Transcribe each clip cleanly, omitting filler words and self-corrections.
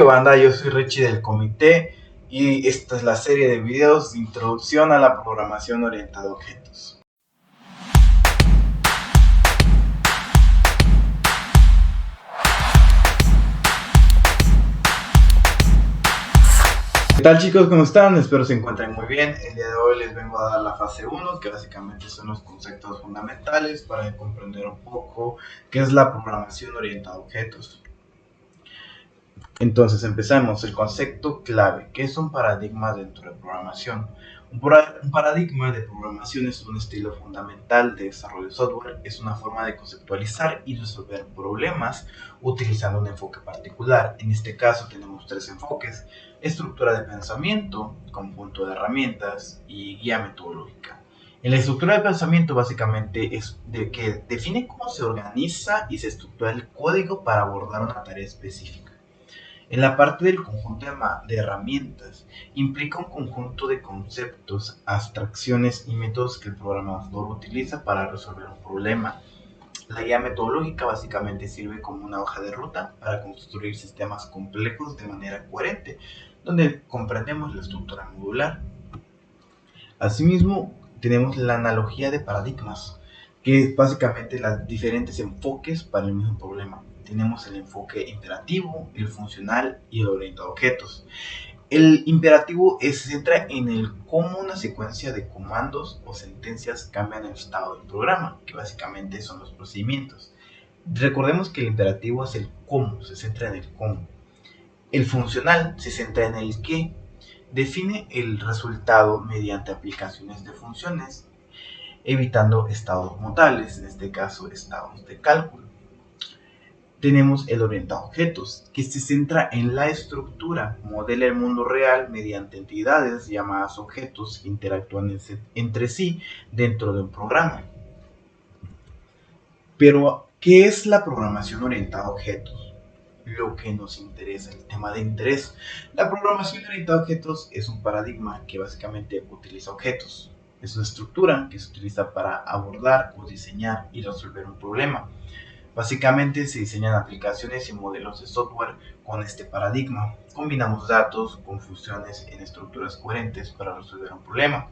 Banda, yo soy Richie del comité y esta es la serie de videos de introducción a la programación orientada a objetos. ¿Qué tal, chicos? ¿Cómo están? Espero se encuentren muy bien. El día de hoy les vengo a dar la fase 1, que básicamente son los conceptos fundamentales para comprender un poco qué es la programación orientada a objetos. Entonces empezamos. El concepto clave. ¿Qué es un paradigma dentro de programación? Un paradigma de programación es un estilo fundamental de desarrollo de software. Es una forma de conceptualizar y resolver problemas utilizando un enfoque particular. En este caso tenemos tres enfoques: estructura de pensamiento, conjunto de herramientas y guía metodológica. En la estructura de pensamiento básicamente es de que define cómo se organiza y se estructura el código para abordar una tarea específica. En la parte del conjunto de herramientas, implica un conjunto de conceptos, abstracciones y métodos que el programador utiliza para resolver un problema. La guía metodológica básicamente sirve como una hoja de ruta para construir sistemas complejos de manera coherente, donde comprendemos la estructura modular. Asimismo, tenemos la analogía de paradigmas, que es básicamente los diferentes enfoques para el mismo problema. Tenemos el enfoque imperativo, el funcional y el orientado a objetos. El imperativo se centra en el cómo una secuencia de comandos o sentencias cambian el estado del programa, que básicamente son los procedimientos. Recordemos que el imperativo es el cómo, se centra en el cómo. El funcional se centra en el qué, define el resultado mediante aplicaciones de funciones, evitando estados modales, en este caso estados de cálculo. Tenemos el orientado a objetos, que se centra en la estructura, modela el mundo real mediante entidades llamadas objetos que interactúan entre sí dentro de un programa. Pero, ¿qué es la programación orientada a objetos? Lo que nos interesa, el tema de interés. La programación orientada a objetos es un paradigma que básicamente utiliza objetos. Es una estructura que se utiliza para abordar o diseñar y resolver un problema. Básicamente se diseñan aplicaciones y modelos de software con este paradigma. Combinamos datos con funciones en estructuras coherentes para resolver un problema.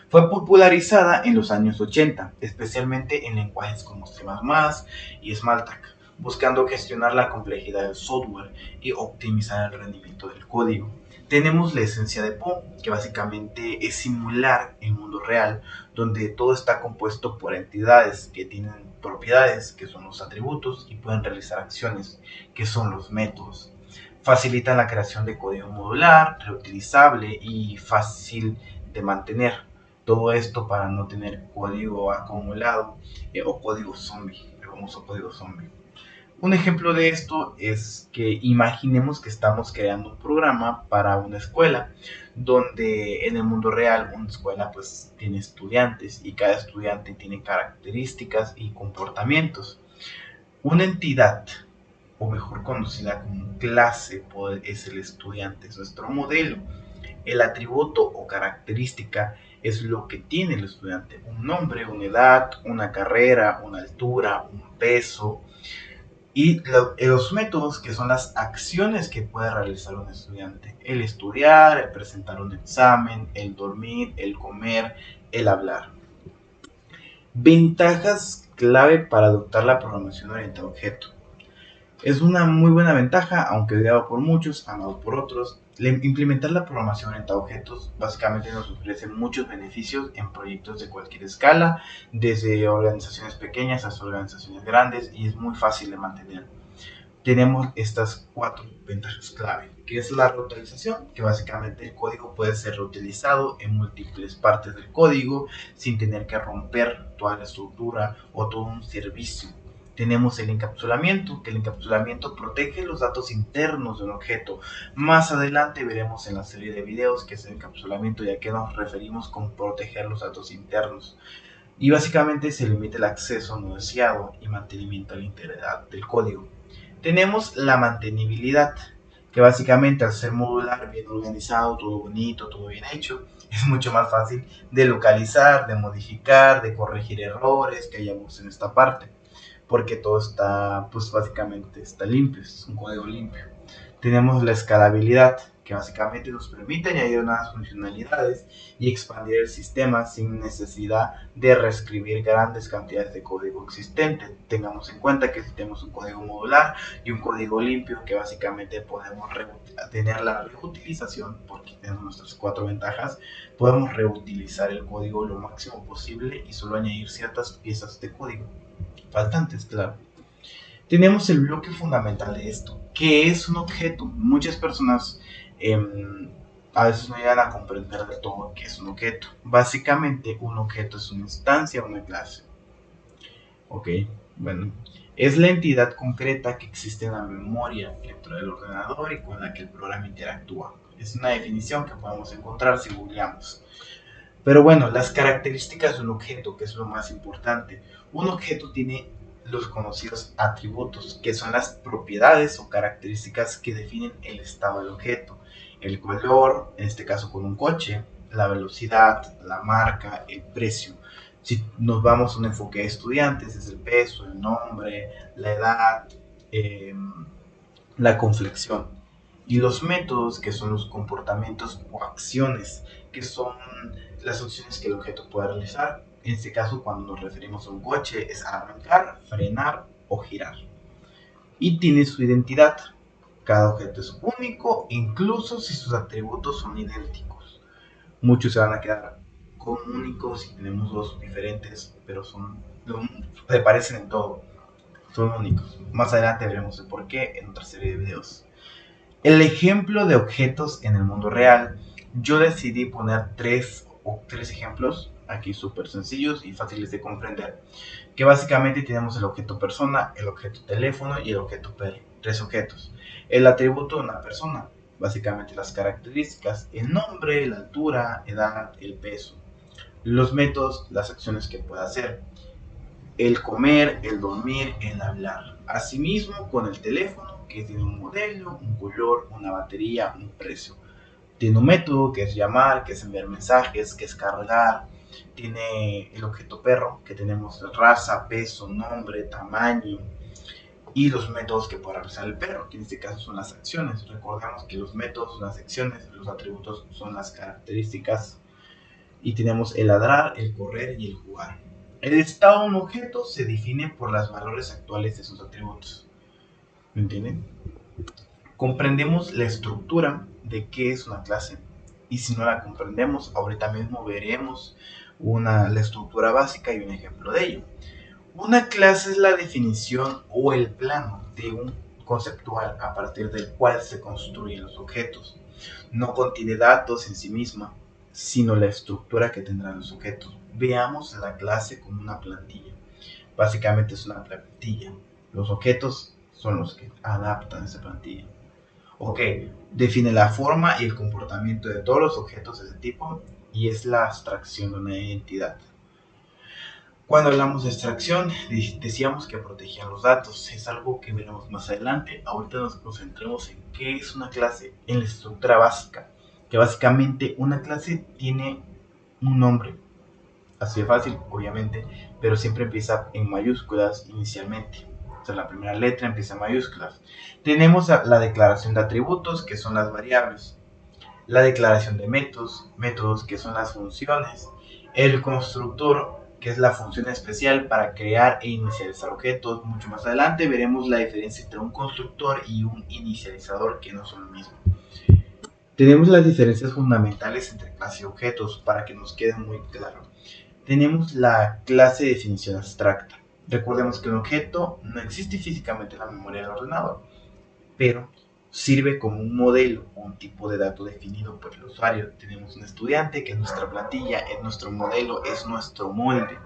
Fue popularizada en los años 80, especialmente en lenguajes como C++ y Smalltalk, buscando gestionar la complejidad del software y optimizar el rendimiento del código. Tenemos la esencia de Poe, que básicamente es simular el mundo real, donde todo está compuesto por entidades que tienen propiedades, que son los atributos, y pueden realizar acciones, que son los métodos. Facilitan la creación de código modular, reutilizable y fácil de mantener. Todo esto para no tener código acumulado o código zombie, el famoso código zombie. Un ejemplo de esto es que imaginemos que estamos creando un programa para una escuela, donde en el mundo real una escuela pues tiene estudiantes y cada estudiante tiene características y comportamientos. Una entidad, o mejor conocida como clase, es el estudiante, es nuestro modelo. El atributo o característica es lo que tiene el estudiante: un nombre, una edad, una carrera, una altura, un peso. Y los métodos, que son las acciones que puede realizar un estudiante: el estudiar, el presentar un examen, el dormir, el comer, el hablar. Ventajas clave para adoptar la programación orientada a objeto. Es una muy buena ventaja, aunque odiado por muchos, amado por otros. Implementar la programación orientada a objetos básicamente nos ofrece muchos beneficios en proyectos de cualquier escala, desde organizaciones pequeñas hasta organizaciones grandes, y es muy fácil de mantener. Tenemos estas cuatro ventajas clave, que es la reutilización, que básicamente el código puede ser reutilizado en múltiples partes del código sin tener que romper toda la estructura o todo un servicio. Tenemos el encapsulamiento, que el encapsulamiento protege los datos internos de un objeto. Más adelante veremos en la serie de videos qué es el encapsulamiento y a qué nos referimos con proteger los datos internos. Y básicamente se limita el acceso no deseado y mantenimiento a la integridad del código. Tenemos la mantenibilidad, que básicamente al ser modular, bien organizado, todo bonito, todo bien hecho, es mucho más fácil de localizar, de modificar, de corregir errores que hayamos en esta parte, porque todo está, pues básicamente está limpio, es un código limpio. Tenemos la escalabilidad, que básicamente nos permite añadir nuevas funcionalidades y expandir el sistema sin necesidad de reescribir grandes cantidades de código existente. Tengamos en cuenta que si tenemos un código modular y un código limpio, que básicamente podemos tener la reutilización, porque tenemos nuestras 4 ventajas, podemos reutilizar el código lo máximo posible y solo añadir ciertas piezas de código, faltantes, claro. Tenemos el bloque fundamental de esto, que es un objeto. Muchas personas a veces no llegan a comprender de todo qué es un objeto. Básicamente, un objeto es una instancia o una clase. Ok, bueno, es la entidad concreta que existe en la memoria dentro del ordenador y con la que el programa interactúa. Es una definición que podemos encontrar si googleamos. Pero bueno, las características de un objeto, que es lo más importante. Un objeto tiene los conocidos atributos, que son las propiedades o características que definen el estado del objeto. El color, en este caso con un coche, la velocidad, la marca, el precio. Si nos vamos a un enfoque de estudiantes, es el peso, el nombre, la edad, la conflexión. Y los métodos, que son los comportamientos o acciones, que son las acciones que el objeto puede realizar. En este caso, cuando nos referimos a un coche, es arrancar, frenar o girar. Y tiene su identidad. Cada objeto es único, incluso si sus atributos son idénticos. Muchos se van a quedar con únicos si tenemos dos diferentes, pero se parecen en todo. Son únicos. Más adelante veremos el porqué en otra serie de videos. El ejemplo de objetos en el mundo real, yo decidí poner tres ejemplos aquí súper sencillos y fáciles de comprender, que básicamente tenemos el objeto persona, el objeto teléfono y el objeto perro, 3 objetos. El atributo de una persona, básicamente las características, el nombre, la altura, edad, el peso. Los métodos, las acciones que puede hacer, el comer, el dormir, el hablar. Asimismo, con el teléfono, que tiene un modelo, un color, una batería, un precio. Tiene un método, que es llamar, que es enviar mensajes, que es cargar. Tiene el objeto perro, que tenemos raza, peso, nombre, tamaño. Y los métodos que puede realizar el perro, que en este caso son las acciones. Recordemos que los métodos son las acciones, los atributos son las características. Y tenemos el ladrar, el correr y el jugar. El estado de un objeto se define por los valores actuales de sus atributos. ¿Me entienden? Comprendemos la estructura de qué es una clase. Y si no la comprendemos, ahorita mismo veremos la estructura básica y un ejemplo de ello. Una clase es la definición o el plano de un conceptual a partir del cual se construyen los objetos. No contiene datos en sí misma, sino la estructura que tendrán los objetos. Veamos la clase como una plantilla. Básicamente es una plantilla. Los objetos son los que adaptan esa plantilla. Ok, define la forma y el comportamiento de todos los objetos de ese tipo y es la abstracción de una identidad. Cuando hablamos de abstracción, decíamos que protegían los datos. Es algo que veremos más adelante. Ahorita nos concentremos en qué es una clase, en la estructura básica. Que básicamente una clase tiene un nombre. Así de fácil, obviamente, pero siempre empieza en mayúsculas inicialmente. O sea, la primera letra empieza en mayúsculas. Tenemos la declaración de atributos, que son las variables. La declaración de métodos, que son las funciones. El constructor, que es la función especial para crear e inicializar objetos. Mucho más adelante veremos la diferencia entre un constructor y un inicializador, que no son lo mismo. Tenemos las diferencias fundamentales entre clase y objetos para que nos quede muy claro. Tenemos la clase de definición abstracta. Recordemos que un objeto no existe físicamente en la memoria del ordenador, pero sirve como un modelo o un tipo de dato definido por el usuario. Tenemos un estudiante, que es nuestra plantilla, es nuestro modelo, es nuestro molde.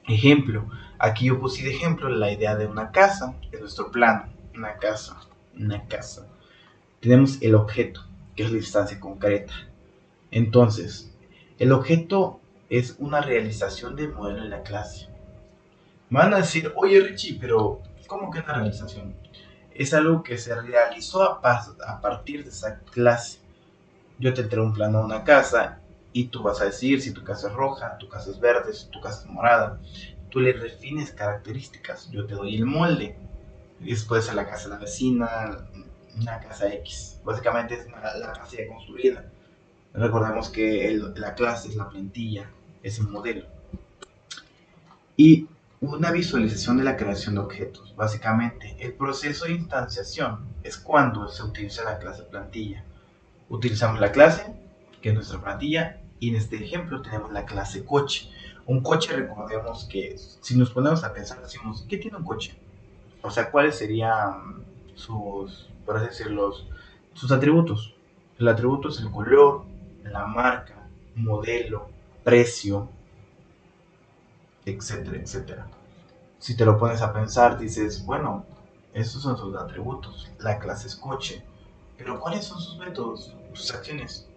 Ejemplo, aquí yo puse de ejemplo la idea de una casa, es nuestro plano, una casa. Tenemos el objeto, que es la instancia concreta. Entonces, el objeto es una realización del modelo en la clase. Me van a decir, oye Richie, pero ¿cómo que una realización? Es algo que se realizó a partir de esa clase. Yo te entrego un plano de una casa y tú vas a decir si tu casa es roja, tu casa es verde, si tu casa es morada. Tú le defines características, yo te doy el molde. Después a la casa de la vecina, una casa X. Básicamente es la casa ya construida. Recordemos que la clase es la plantilla, es el modelo. Y una visualización de la creación de objetos. Básicamente, el proceso de instanciación es cuando se utiliza la clase plantilla. Utilizamos la clase, que es nuestra plantilla, y en este ejemplo tenemos la clase coche. Un coche, recordemos que si nos ponemos a pensar, decimos, ¿qué tiene un coche? O sea, ¿cuáles serían sus, por así decirlo, sus atributos? El atributo es el color, la marca, modelo, precio, etcétera, etcétera. Si te lo pones a pensar, dices, bueno, esos son sus atributos. La clase es coche. Pero ¿cuáles son sus métodos? Sus acciones.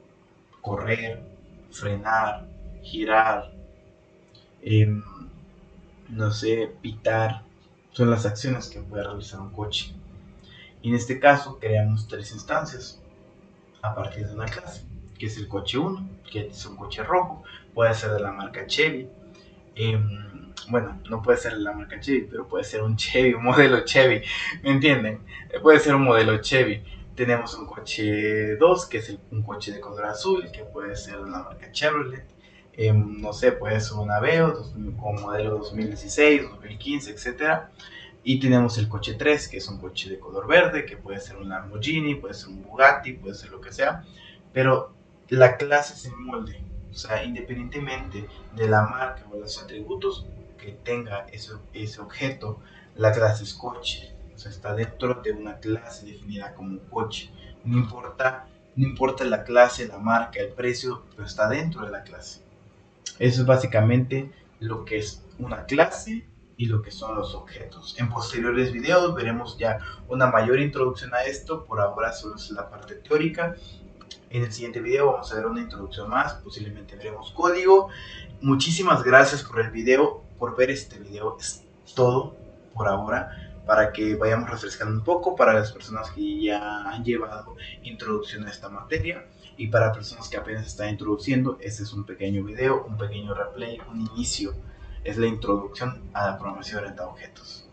Correr, frenar, girar, eh, no sé, pitar. Son las acciones que puede realizar un coche. Y en este caso creamos tres instancias a partir de una clase, que es el coche 1, que es un coche rojo, puede ser de la marca Chevy. Bueno, no puede ser de la marca Chevy, pero puede ser un Chevy, un modelo Chevy, ¿me entienden? Puede ser un modelo Chevy. Tenemos un coche 2, que es un coche de color azul, que puede ser de la marca Chevrolet. No sé, puede ser un Aveo con modelo 2016, 2015, etcétera. Y tenemos el coche 3, que es un coche de color verde, que puede ser un Lamborghini, puede ser un Bugatti, puede ser lo que sea. Pero la clase es el molde. O sea, independientemente de la marca o los atributos que tenga ese objeto, la clase es coche. O sea, está dentro de una clase definida como coche. No importa la clase, la marca, el precio, pero está dentro de la clase. Eso es básicamente lo que es una clase y lo que son los objetos. En posteriores videos veremos ya una mayor introducción a esto. Por ahora solo es la parte teórica. En el siguiente video vamos a ver una introducción más, posiblemente veremos código. Muchísimas gracias por el video, por ver este video. Es todo por ahora, para que vayamos refrescando un poco para las personas que ya han llevado introducción a esta materia, y para personas que apenas están introduciendo. Este es un pequeño video, un pequeño replay, un inicio. Es la introducción a la programación orientada a objetos.